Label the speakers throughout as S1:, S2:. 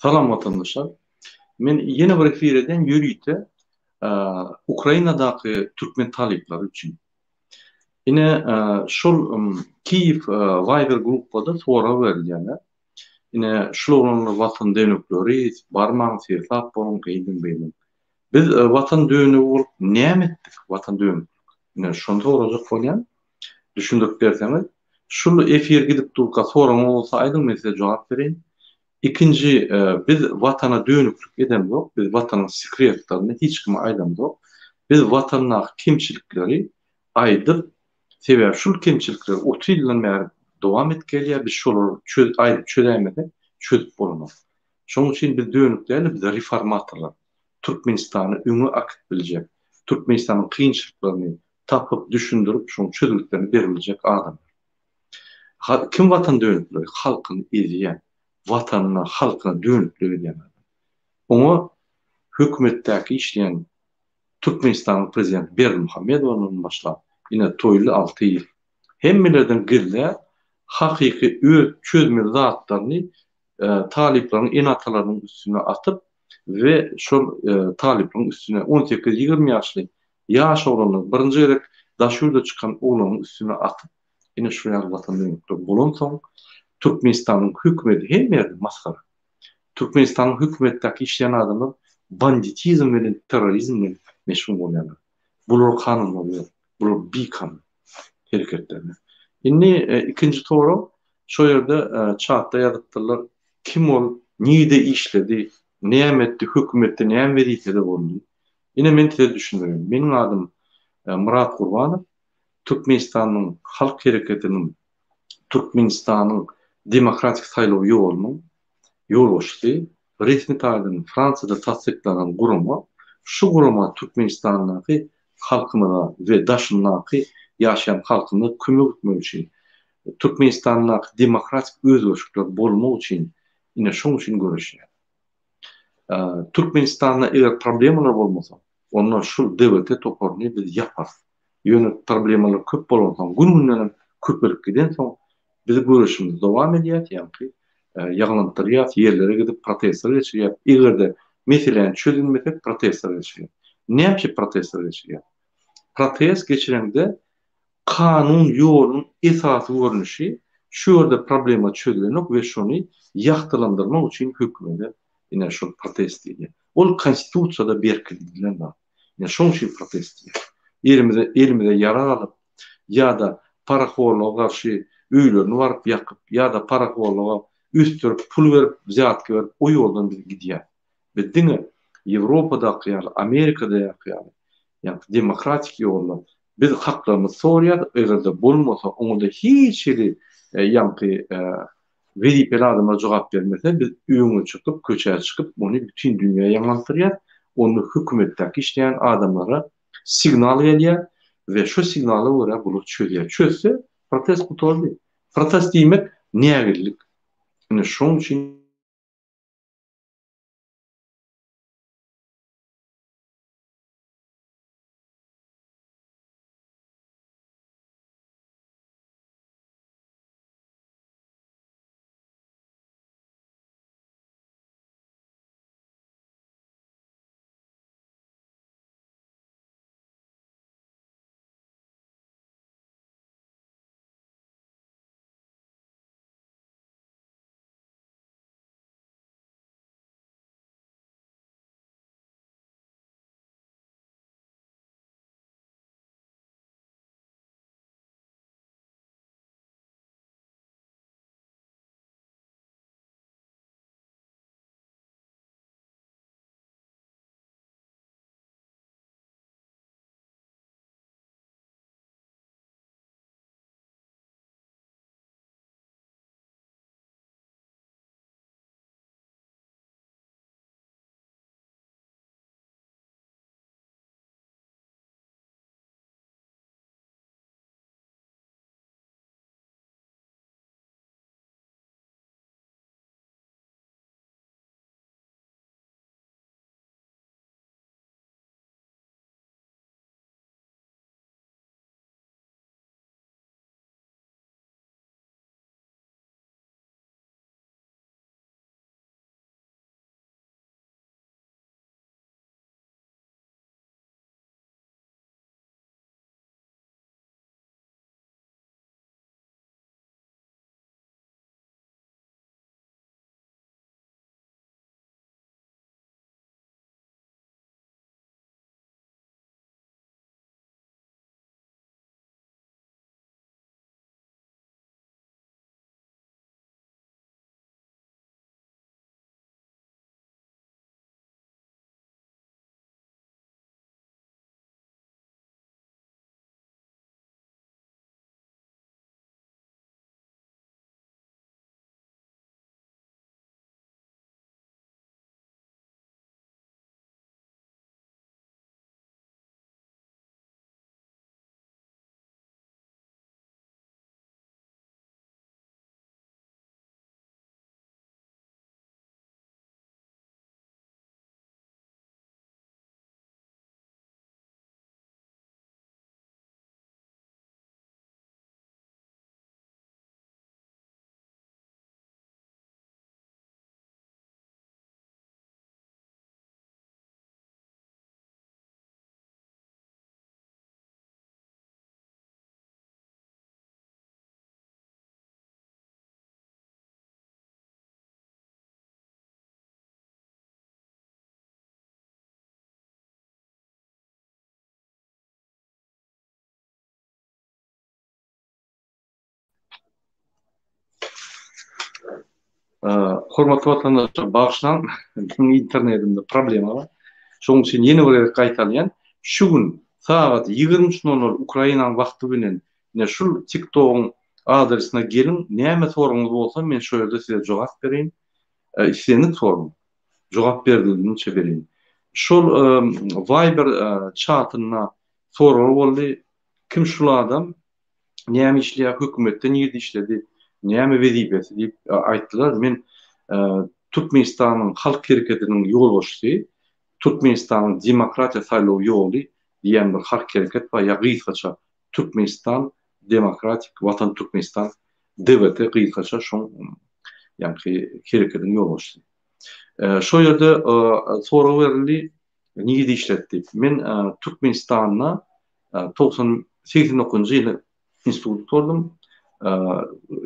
S1: Salam vatandaşlar. Men yeni bir efirden yürüyte Ukrayna'daki Türkmen talipleri için. Yine şol Kiev Viber gruppada sonra verilýän. Yine şolanyň vatan dönükleri barmaň sertap bolan gaýdyn beýlen. Biz vatan dönügi bolup näme etdik vatan dönügi? Yine şonda olajak bolýan. Düşündirip berseňiz, şol efir gidip durka soraň bolsa aýdyň men size jogap bereýin. İkinci, biz vatana dönüklük eden yok. Biz vatanın sekretlerini hiç kime aydan yok. Biz vatanın kimçilikleri aydıp, sebep şu kimçilikleri 30 yıldan beri devam etkelýär. Biz şoları aýdyp çözämedi, çözüp bolmaly. Şoň üçin biz dönüklerle biz reformatorlar. Türkmenistany öňe akyp biljek. Türkmenistanyň kynçylyklaryny tapyp, düşündirip, şoň çözümlerini beriljek adam. Kim vatan dönükleri? Halkyny izleýän. Vatanına, halkına dönüklüğü edemez. Onu hükümetteki işleyen Türkmenistan prezidenti Berdimuhamedov'un başla yine toylu 6 yıl. Hemmelerden gille hakiki çözme zatlarını taliplerin inatalarının üstüne atıp ve şu taliplerin üstüne 18-20 yaşlı yaş olanı birinci gerek daşurda çıkan oğlanın üstüne atıp yine şuraya vatandaşlık bulunsun. Türkmenistan'ın hükümeti hem yerde maskara. Türkmenistan'ın hükümetteki işleyen adamın banditizm ve terörizmle meşgul oluyorlar. Bulur kanun oluyor. Bulur bir kanun hareketlerine. Şimdi ikinci soru şu yerde çağda yazıttılar. Kim ol, neyde işledi, neyem etti, hükümette neyem veriyse de oldu. Yine ben size düşünüyorum. Benim adım Murat Kurbanov. Türkmenistan'ın halk hareketinin Türkmenistan'ın demokratik sayılı yolunun yol açtı. Resmi tarihinin Fransa'da tasdiklanan kurumu, şu kuruma Türkmenistan'daki halkına ve daşındaki yaşayan halkına kömür etmek için, Türkmenistan'daki demokratik özgürlükler bolmak için, yine şunun için görüşüyor. Türkmenistan'da eğer problemler olmasa, onlar şu devlete toparını biz yapar. Yönet problemler köp bolmasan, gününden köpülük giden son biz görüşümüz devam ediyor. Yani yağlantıryat, yerlere gidip protestler geçiriyor. Eğer meselenin çözülmese protestler geçiriyor. Ne yapıp protestler geçiriyor? Protest geçirende kanun yolunun esası görünüşü şu orada problema çözülmek ve şunu yaktılandırmak için hükümete yine şu protest ediyor. O konstitusiyada belirtilen var. Yine şunun için protest ediyor. Elimize yarar alıp ya da parakorluğa karşı üylerini varıp yakıp ya da parakorluğa üstürüp pul verip ziyat verip o yoldan biz gidiyor. Ve dine Avrupa'da yani Amerika'da yani demokratik yolla biz haklarımız soruyor. Eğer de bulmasa onu da hiç yani veripeli adamlar cevap vermese biz üyümü çıkıp köçer çıkıp onu bütün dünyaya yansıtırıyor. Onu hükümetteki işleyen adamlara signal veriyor ve şu signалы göre bunu çözüyor. Çözse protest kurtardı. Protest demek niye yani şunun için Hormatly vatandaşlar, bağışlan, internetimde problema var. Şoň üçin ýene bir gaýtalýan. Şu gün saat 23:00 Ukraina wagty bilen ne şu TikTok'un adresine gelin, näme soruňyz bolsa men şu ýerde size jogap bereýin. İstediğiniz sorun. Jogap berdiğinçe bereyim. Şol Viber chatına sorular boldy. Kim şol adam? Näme işleýär, hökümetde näde işledi, näme wezipesi diýip aýtdylar. Men Türkmenistanyň halk hereketiniň ýolbaşçysy, Türkmenistanyň demokratiýa saýlawy ýoly diýen bir halk hereket we ýa-gysaça Türkmenistan Demokratik Watan Türkmenistan DVT gysaça şoň ýa-ni hereketiniň ýolbaşçysy. Şo ýerde soraw berildi, näde işletdi. Men Türkmenistanyna 89-njy ýyly institut tutardym.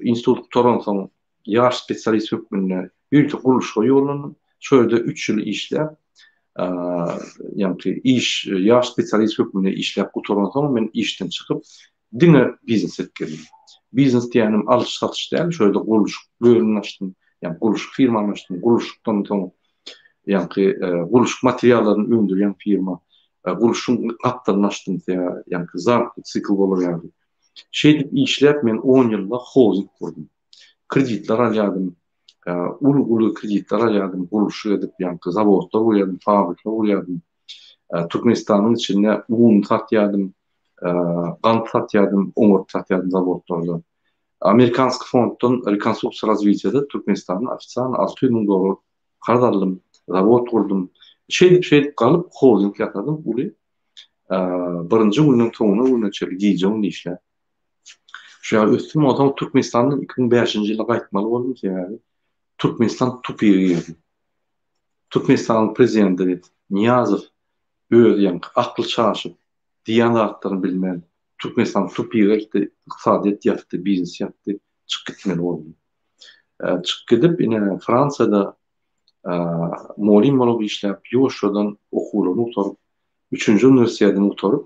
S1: Institut tutardan soň ýaş spesialist hökmünde ýürüjek guruluşga ýollandım. Şo ýerde 3 ýyl işläp, ýa-ni ýaş spesialist hökmünde işläp gutardan soň men işden çykyp diňe biznes etdim. Biznes diýenim alış-satış däl, şo ýerde guruluş bölümini açdym. Yani guruluş firmany açdym. Guruluşdan soň guruluş materiallaryny öndürýän firma, guruluşyň kaptalyny açdym, ýa-ni zar sikl bolar ýaly. Şeýdip işläp men 10 ýylda holding kurdum. Kreditler alýardym, uly kreditler alýardym, guruluş edip, ýa-ni zawodlar bolýardy, fabrika bolýardy. Türkmenistanyň içinde un satýardym, gant satýardym, oňurt satýardym zawodlarda. Amerikanski fonddan rekonstruksiýa развитияda Türkmenistanyň ofitsial $600,000 kardarlym, zawod kurdum. Şeýdip galyp holding ýatardym, uly birinji günden soňuna güneçe giýjek işler. Şu an üstüm adam Türkmenistan'dan 2005-nji ýyla gaýtmaly boldum ki, Türkmenistan tupiýe girdi. Türkmenistan'ın prezidenti Niyazow öz akly çaşyp, diýen zatlaryny bilmän, Türkmenistan tupiýe girdi, ykdysadyýat ýapdy, biznes ýapdy, çykyp gitmeli boldy. Çykyp gidip ine Fransada muallim bolup işläp, ýoşadan okuwlaryny utaryp, 3-nji üniversiteden utaryp,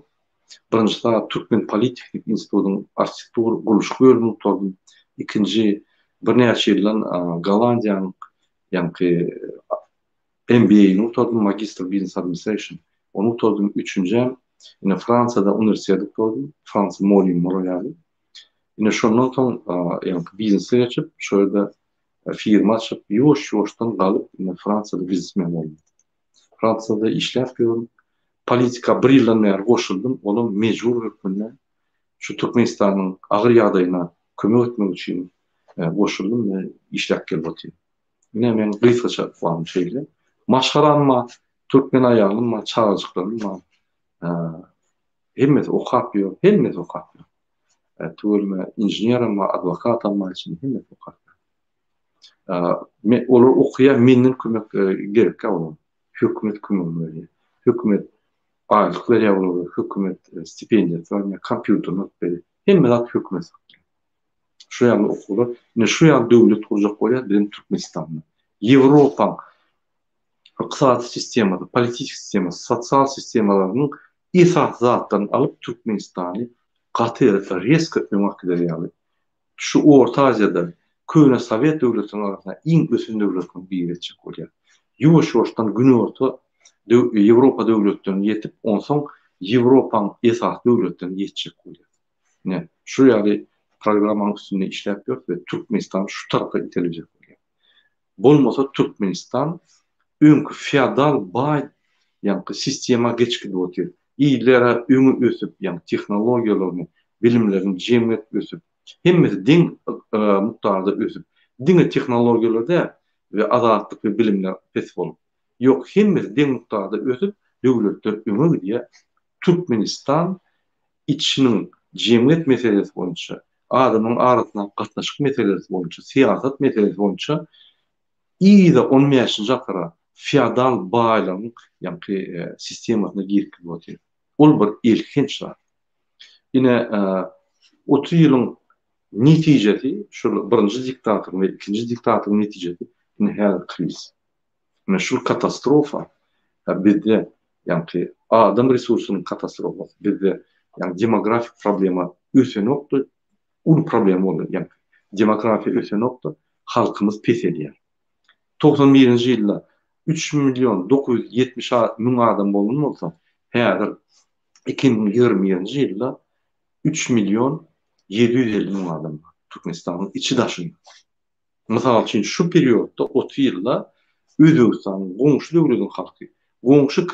S1: birinji saat Türkmen Politeknik Institutynyň architektur guruluş bölümini utardym. İkinji bir näçe ýyldan Gollandiýanyň MBA'ni utardym, Magister Business Administration. Onu utardym. Üçüncü ine Fransada üniversitede utardym. Fransa muallim bolýardy. Ine şondan soň biznesle geçip, şöyle firma açıp, ýoş-ýoşdan galyp ine Fransada biznesmen boldum. Fransada işläp ýörüm. Politika bir ýyldan beri goşuldum. Onuň mejbur hökmünde şu Türkmenistanyň agyr ýagdaýyna kömek etmek üçin goşuldum we işläp gelýär. Ine men gysaça plan şeýle. Maşgaranma, Türkmen aýalynma, çağırjyklarynma hemmeti okap ýör, hemmeti okap ýör. Tüwelme inženýerma, adwokatma üçin hemmeti okap ýör. Olar okuýa menden kömek gerek bolar. Hökümet kömek berýär. Hökümet aylyk berýär bolar, hökümet stipendiýa berýär, kompýuterni berýär. Hemme hökümet. Şu ýaly okular, ine şu ýaly döwlet kurjak bolýar bilen Türkmenistanyň. Ýewropa ykdysady sistemada, politik sistema, sosial sistemalarynyň esas zatlaryny alyp Türkmenistany gaty risk etmek derýär. Şu Orta Aziýada köne Sowet döwletiniň arasynda iň ösün döwletiniň biri etjek bolýar. Ýoş-ýoşdan günorta Ýewropa döwletlerine ýetip, onsoň Ýewropanyň esas döwletlerine ýetjek bolýar. Ne, şu ýaly programmanyň üstünde işläp ýör we Türkmenistan şu tarapga iteljek bolýar. Bolmasa Türkmenistan öňkü feodal baý sistema geçkidi bolýar. Ýyllara öňü ösüp, tehnologiýalaryny, bilimlerini jemgyýet ösüp, hemmesi diň mukdarda ösüp, diňe tehnologiýalarda we azatlyk we bilimler pes bolup. Ýok, hemmesi diň mukdarda ösüp, döwletler öňe gidýär. Türkmenistan içiniň jemgyýet meselesi boýunça, adamyň arasynda gatnaşyk meselesi boýunça, siýasat meselesi boýunça ýa-da 15-nji asra feodal baýlaryň sistemasyna girip bolýar. Ol bir ilkinç zat. Ine 30 ýylyň netijesi, şu birinji diktator we ikinji diktatorun netijesi ine her kriz. Ine şu katastrofa bizde adam resursunyň katastrofasy, bizde demografik problema ösenokdy, ul problem boldy. Demografiýa ösenokdy, halkımız pes edýär. 91-nji ýylda 3.970.000 adam bolan bolsa, häzir 2020-nji ýylda 3.750.000 adam Türkmenistanyň içi daşynýar. Mysal üçin şu periodda 30 ýylda Özbegistanyň goňşy döwletiň halky, goňşy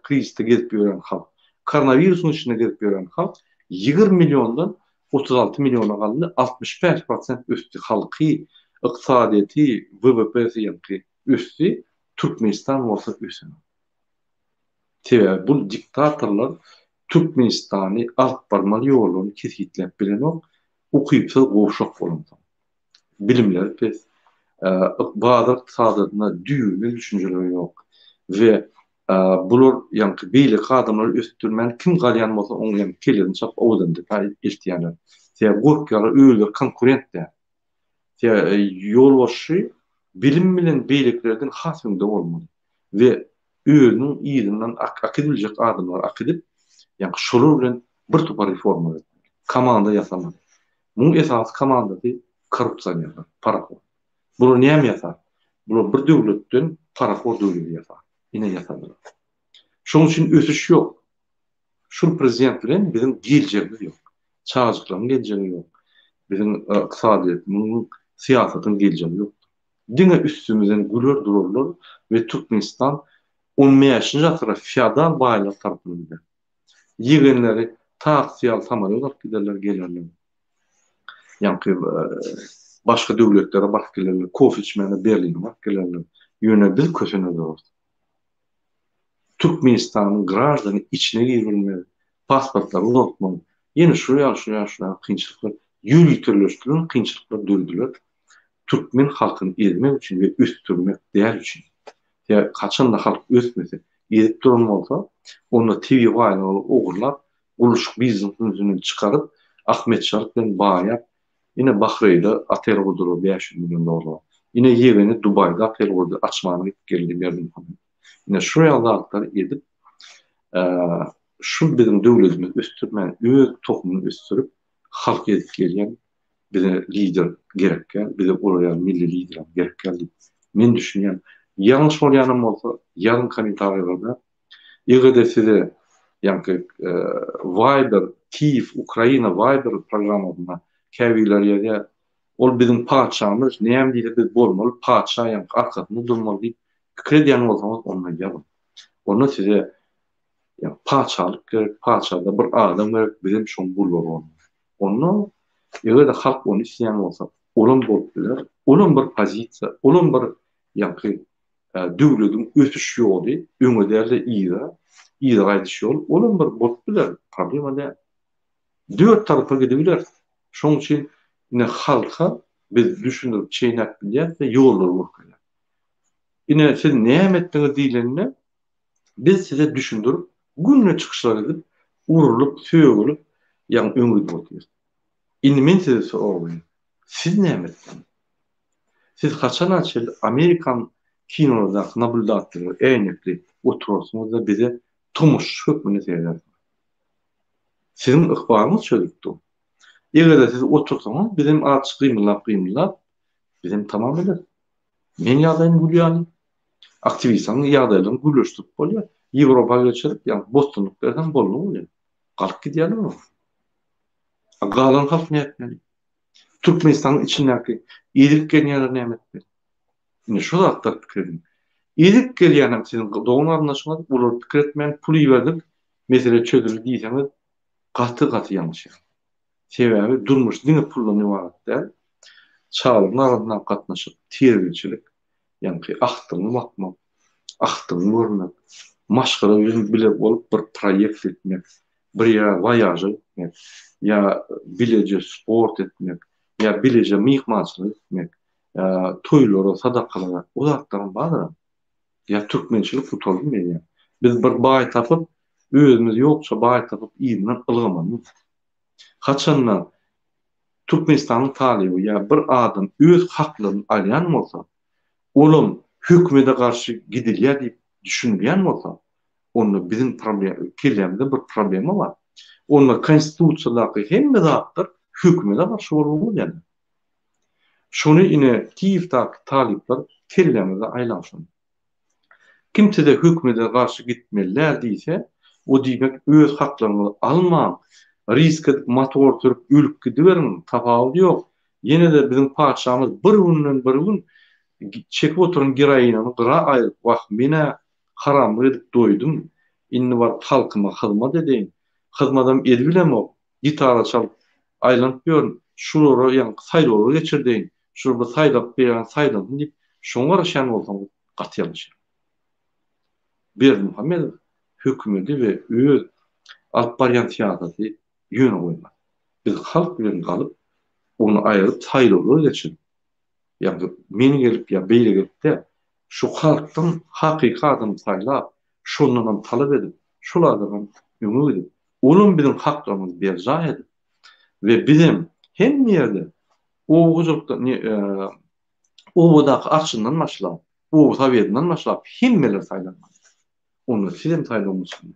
S1: krizde gezip ýören halk, koronawirusyň içinde gezip ýören halk 20 milyondan 36 milyona galdy, 65% üstü halky, ykdysadyety, WWP'si ýa-ni üstü Türkmenistan bolsa üstün. Sebäbi bu diktatorlar Türkmenistany alt barmaly ýoluny kesitläp bilenok, ukypsy goşak bolan. Bilimleri pes. Bazı ykdysadyna düýünli düşünjeleri ýok. Ve bular ýa-ni beýle adamlar ösdürmän kim galýan bolsa oň ýa-ni kelerin çap owdandy iltiýanlar. Sebäbi gorkýalar öýle konkurentler. Ýolbaşy bilim bilen beýleklerden hasymda bolmaly. Ve özüniň ýygynyň akıdyljak adamlar akıdyp, ýa-ni şolar bilen bir topa reforma etmek. Komanda ýasamaly. Muň esas komandasy korrupsiýa, paraxor. Bular näme ýasar? Bular bir döwletden paraxor döwleti ýasar. Ine ýasarlar. Şoň üçin ösüş ýok. Şol prezident bilen bizim geljegimiz ýok. Çağjyklaryň geljegi ýok. Bizim ykdysadyýyň, siýasatyň geljegi ýok. Diňe üstümizden güler dururlar ve Türkmenistan 15-nji asyrda feodal baýlar tarapyndan. Ýegenleri taksiýal samolyotlar giderler, gelirler. Ýa-ni başga döwletlere baryp gelirler, kofe içmene Berlin'e baryp gelirler. Ýöne biz köşeneler. Türkmenistanyň grajdyny içine girilmeli, pasportlar uzatmaly. Ýene şuraya kynçylyklar, ýürütürleşdiren kynçylyklar döldüler. Türkmen halkyny ezmek üçin we üstürmek däl üçin. Ya kaçan da halk ösmese, edip duran bolsa, onda TV gaýnaly ogurlap, uluşuk biznesini çıkarıp, Ahmet Şark bilen baýap, ine Bahreýnde otel gurduryp 500 milyon dolar. Ine ýegeni Dubaýda otel gurduryp açmany geldi berdim. Ine şu ýaldalar edip, şu bizim döwletimiz üstürmän, öz topumuny üstürüp, halk edip gelýän bize lider gerekken, bize oraya milli lider gerekken. Men düşünýän, yanlış bolýanym bolsa, ýazgyň kommentariýlarda, ýa-da size ýa-ni Viber, Kiev, Ukraina Viber programmasyna käbiler ýa-da ol bizim paçamyz, näme diýip biz bolmaly, paça ýa-ni arkasynda durmaly diýip kredýany bolsaňyz ondan ýazyn. Onu size paçalyk gerek, paçada bir adam gerek, bizim şoň bulur onu. Ýa-da halk onu isleýän bolsa, olan bolup biler, olan bir pozisiýa, olan bir ýa-ni döwletiň ösüş ýoly, öňe däle ýygy gaýdyş ýol, olan bir bolup biler, problema däl. Dört tarapa gidebiler. Şoň üçin ine halka biz düşündirip çeýnäp bilýär we ýollar bolýar. Ine siz näme etdiňiz diýilende biz size düşündirip günne çykyşlar edip, urulup, söýgülüp, ýa-ni öňe bolýar. Indi men size soraýyn. Siz näme etdiňiz? Siz kaçan açyl Amerikan kinolarda nabuldatdyr, eýnekli oturursunuz da bize tumuş hökmüni seýler. Sizin ykbalyňyz çözükdi. Eger siz otursaňyz, bizim açyk gymylap, bizim tamam eder. Men ýagdaýyny bilýän, aktivistiň ýagdaýlaryny güleşdirip bolýar. Ýewropaga geçirip, ýa-ni bostonluk bersen bolmaly. Galyp gidýärler. Galan halk näme etmeli? Türkmenistanyň içindäki edip gelýänler näme etmeli? Ine şu zatda pikirdim. Edip gelýänem sizin doğun arnaşyňyz, bular pikir etmän pul ýerdik, mesele çözüldi diýseňiz, gaty ýalňyş. Sebäbi durmuş diňe puldan ibaret däl. Çağlaryň arasyndan gatnaşyp, terbiçilik, ýa-ni ahtyny bakmak, ahtyny görmek, maşgara bilip bolup bir proýekt etmek, bir ýere voyaja etmek, ýa bilece sport etmek, ýa bilece mihmançylyk etmek, toýlara, sadakalara, o zatlaryň bazyra. Ya Türkmençilik futbol bilmeýär. Biz bir baý tapyp, özümiz ýokça baý tapyp, ýygyny ılgamany. Haçandan Türkmenistanyň talyby ýa bir adam öz haklaryny alýan bolsa, olum hökümete garşy gidilýär diýip düşünýän bolsa, onda bizim problem, kelemde bir problema bar. Onda konstitusiýadaky hemme zatlar hökümete garşy bolmaly ýa-ni. Şunu ine Kiev'daki talipler kellemede aylanşın. Kimse de hükümete karşı gitmeliler diýse, o diýmek öz haklaryny alman, risk edip motor türüp ölüp gidiberin, tapawut ýok. Ýene de bizim padşamyz bir günden bir gün çekip oturan girayynany gyra aýryp, "Wah, mene haram edip doýdum. Inni bar halkyma hyzmat edeýin. Hyzmatam edbilem o. Gitara çalyp aýlanyp ýörün. Şulara ýa-ni saýlawlara geçirdeýin. Şurada saýlap beren saýlandym" diýip şoňa şan bolsaň gatýalýar. Berdimuhamedov hökümeti we öz alyp barýan siýasaty ýöne goýmak. Biz halk bilen galyp, onu aýryp saýlawlara geçirdik. Yani meni gelip ya beýle gelip de şu halkdan hakyky adam saýlap, şondan talap edip, şulardan ümit edip, onun bizim haklarymyz berja edip we bizim hem ýerde o gujukda o bodak akşyndan başlap, o Sowetden başlap hemmeler saýlanmaz. Onu sizem saýlanmasyň.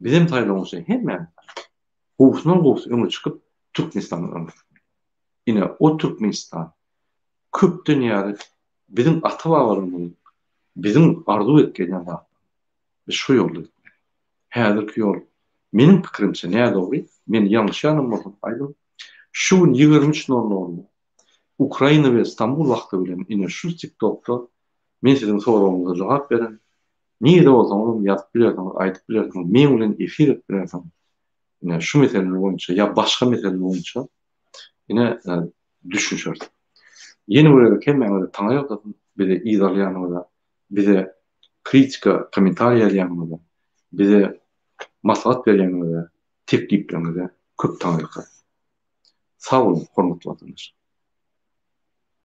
S1: Bizim saýlanmasyň hemme gowsundan gows öňe çykyp Türkmenistan'a. Ine o Türkmenistan köp dünýäde bizim ata-babalarymyz bizim arzu etgen ýa-da şu ýolda. Häzirki ýol meniň pikirimçe näde dogry? Men ýalňyş ýanam bolsam aýdym. Şu 23:00 Ukraina we Istanbul wagty bilen ine şu TikTokda men sizin soragyňyza jogap beren. Niýe bolsam onu ýazyp bilerdim, aýdyp bilerdim. Men bilen efir edip bilerdim. Ine şu meseleler boýunça ýa başga meseleler boýunça ine düşünşerdim. Yeni buraya kelmeňleri taňaýapdym, bize izalýanymda, bize kritika, kommentariýa ýanymda, bize maslahat berýänimde, tekliplerinde köp taňaýapdym. Sag bolun, hormatly vatandaşlar.